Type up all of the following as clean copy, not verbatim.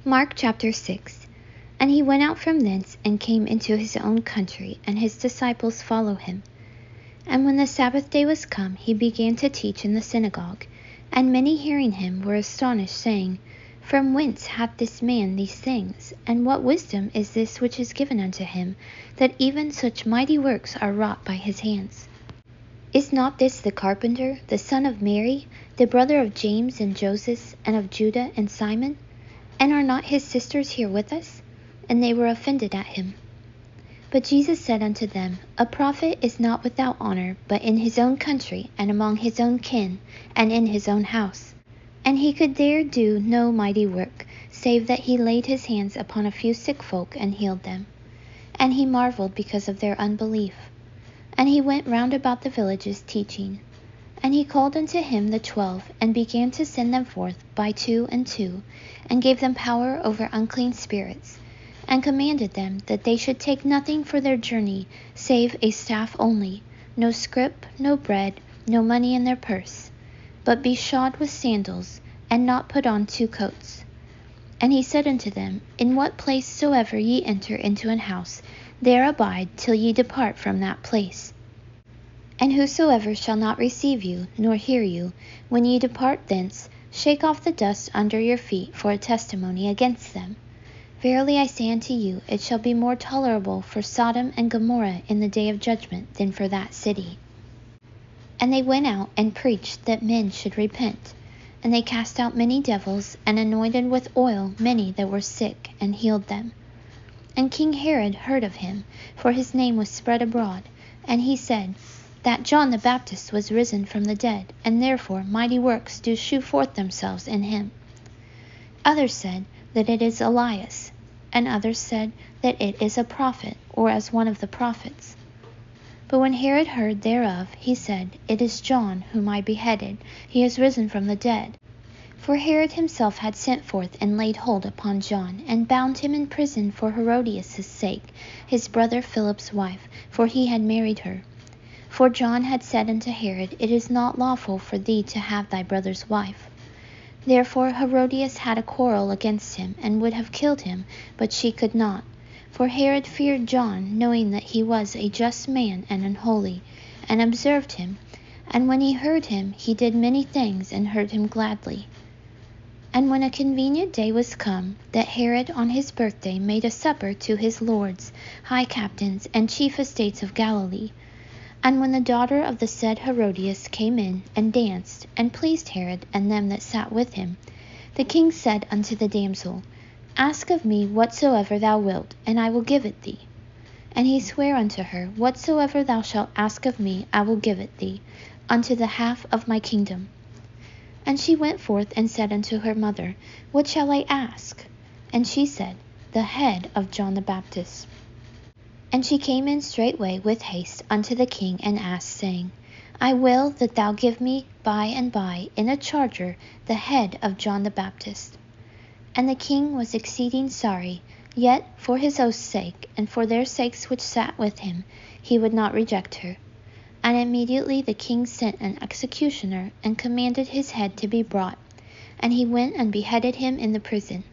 Mark chapter 6. And he went out from thence, and came into his own country, and his disciples followed him. And when the Sabbath day was come, he began to teach in the synagogue. And many hearing him were astonished, saying, From whence hath this man these things? And what wisdom is this which is given unto him, that even such mighty works are wrought by his hands? Is not this the carpenter, the son of Mary, the brother of James and Joseph, and of Judah and Simon? And are not his sisters here with us? And they were offended at him. But Jesus said unto them, A prophet is not without honor, but in his own country, and among his own kin, and in his own house. And he could there do no mighty work, save that he laid his hands upon a few sick folk, and healed them. And he marveled because of their unbelief. And he went round about the villages teaching. And he called unto him the 12, and began to send them forth by 2 and 2, and gave them power over unclean spirits, and commanded them that they should take nothing for their journey, save a staff only, no scrip, no bread, no money in their purse, but be shod with sandals, and not put on 2 coats. And he said unto them, In what place soever ye enter into an house, there abide till ye depart from that place. And whosoever shall not receive you, nor hear you, when ye depart thence, shake off the dust under your feet for a testimony against them. Verily I say unto you, it shall be more tolerable for Sodom and Gomorrah in the day of judgment than for that city. And they went out and preached that men should repent. And they cast out many devils, and anointed with oil many that were sick, and healed them. And King Herod heard of him, for his name was spread abroad, and he said, That John the Baptist was risen from the dead, and therefore mighty works do shew forth themselves in him. Others said that it is Elias, and others said that it is a prophet, or as one of the prophets. But when Herod heard thereof, he said, It is John, whom I beheaded. He is risen from the dead. For Herod himself had sent forth and laid hold upon John, and bound him in prison for Herodias' sake, his brother Philip's wife, for he had married her. For John had said unto Herod, It is not lawful for thee to have thy brother's wife. Therefore Herodias had a quarrel against him, and would have killed him, but she could not. For Herod feared John, knowing that he was a just man and an holy, and observed him. And when he heard him, he did many things, and heard him gladly. And when a convenient day was come, that Herod on his birthday made a supper to his lords, high captains, and chief estates of Galilee. And when the daughter of the said Herodias came in, and danced, and pleased Herod and them that sat with him, the king said unto the damsel, Ask of me whatsoever thou wilt, and I will give it thee. And he sware unto her, Whatsoever thou shalt ask of me, I will give it thee, unto the half of my kingdom. And she went forth and said unto her mother, What shall I ask? And she said, The head of John the Baptist. And she came in straightway with haste unto the king, and asked, saying, I will that thou give me by and by in a charger the head of John the Baptist. And the king was exceeding sorry, yet for his oath's sake, and for their sakes which sat with him, he would not reject her. And immediately the king sent an executioner, and commanded his head to be brought. And he went and beheaded him in the prison,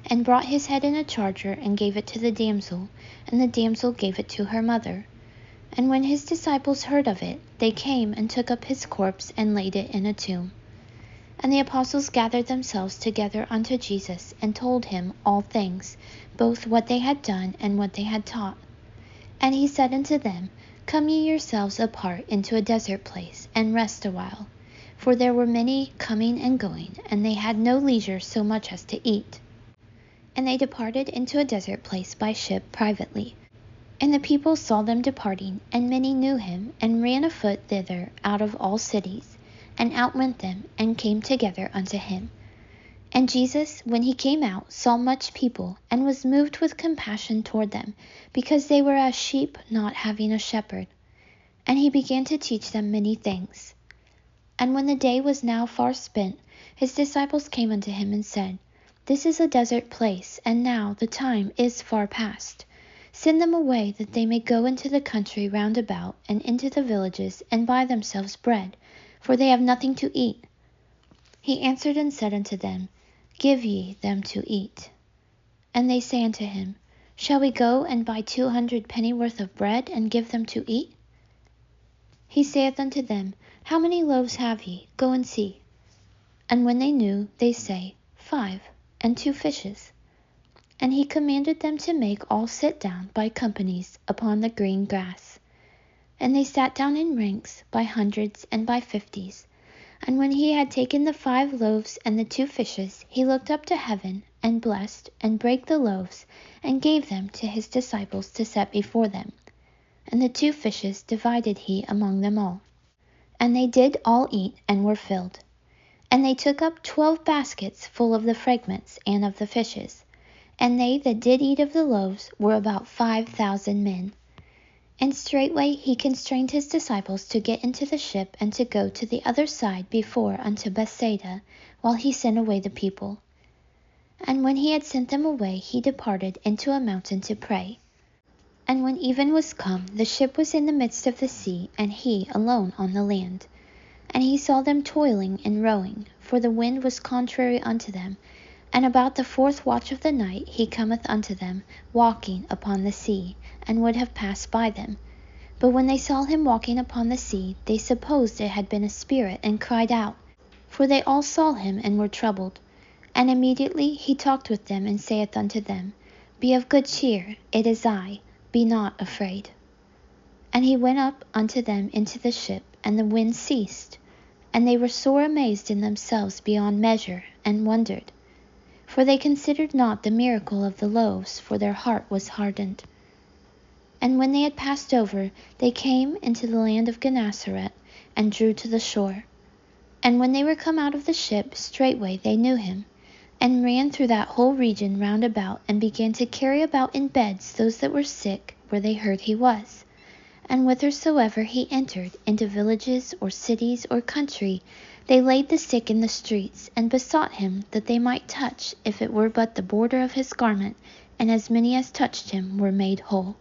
and brought his head in a charger, and gave it to the damsel, and the damsel gave it to her mother. And when his disciples heard of it, they came and took up his corpse, and laid it in a tomb. And the apostles gathered themselves together unto Jesus, and told him all things, both what they had done, and what they had taught. And he said unto them, Come ye yourselves apart into a desert place, and rest awhile. For there were many coming and going, and they had no leisure so much as to eat. And they departed into a desert place by ship privately. And the people saw them departing, and many knew him, and ran afoot thither out of all cities, and outwent them, and came together unto him. And Jesus, when he came out, saw much people, and was moved with compassion toward them, because they were as sheep not having a shepherd. And he began to teach them many things. And when the day was now far spent, his disciples came unto him, and said, This is a desert place, and now the time is far past. Send them away, that they may go into the country round about, and into the villages, and buy themselves bread, for they have nothing to eat. He answered and said unto them, Give ye them to eat. And they say unto him, Shall we go and buy 200 pennyworth of bread, and give them to eat? He saith unto them, How many loaves have ye? Go and see. And when they knew, they say, 5, and 2 fishes. And he commanded them to make all sit down by companies upon the green grass. And they sat down in ranks, by hundreds and by 50s. And when he had taken the 5 loaves and the 2 fishes, he looked up to heaven, and blessed, and brake the loaves, and gave them to his disciples to set before them. And the 2 fishes divided he among them all. And they did all eat, and were filled. And they took up 12 baskets full of the fragments and of the fishes. And they that did eat of the loaves were about 5,000 men. And straightway he constrained his disciples to get into the ship, and to go to the other side before unto Bethsaida, while he sent away the people. And when he had sent them away, he departed into a mountain to pray. And when even was come, the ship was in the midst of the sea, and he alone on the land. And he saw them toiling and rowing, for the wind was contrary unto them. And about the 4th watch of the night he cometh unto them, walking upon the sea, and would have passed by them. But when they saw him walking upon the sea, they supposed it had been a spirit, and cried out. For they all saw him, and were troubled. And immediately he talked with them, and saith unto them, Be of good cheer, it is I, be not afraid. And he went up unto them into the ship, and the wind ceased. And they were sore amazed in themselves beyond measure, and wondered. For they considered not the miracle of the loaves, for their heart was hardened. And when they had passed over, they came into the land of Gennesaret, and drew to the shore. And when they were come out of the ship, straightway they knew him, and ran through that whole region round about, and began to carry about in beds those that were sick, where they heard he was. And whithersoever he entered, into villages, or cities, or country, they laid the sick in the streets, and besought him that they might touch, if it were but the border of his garment, and as many as touched him were made whole.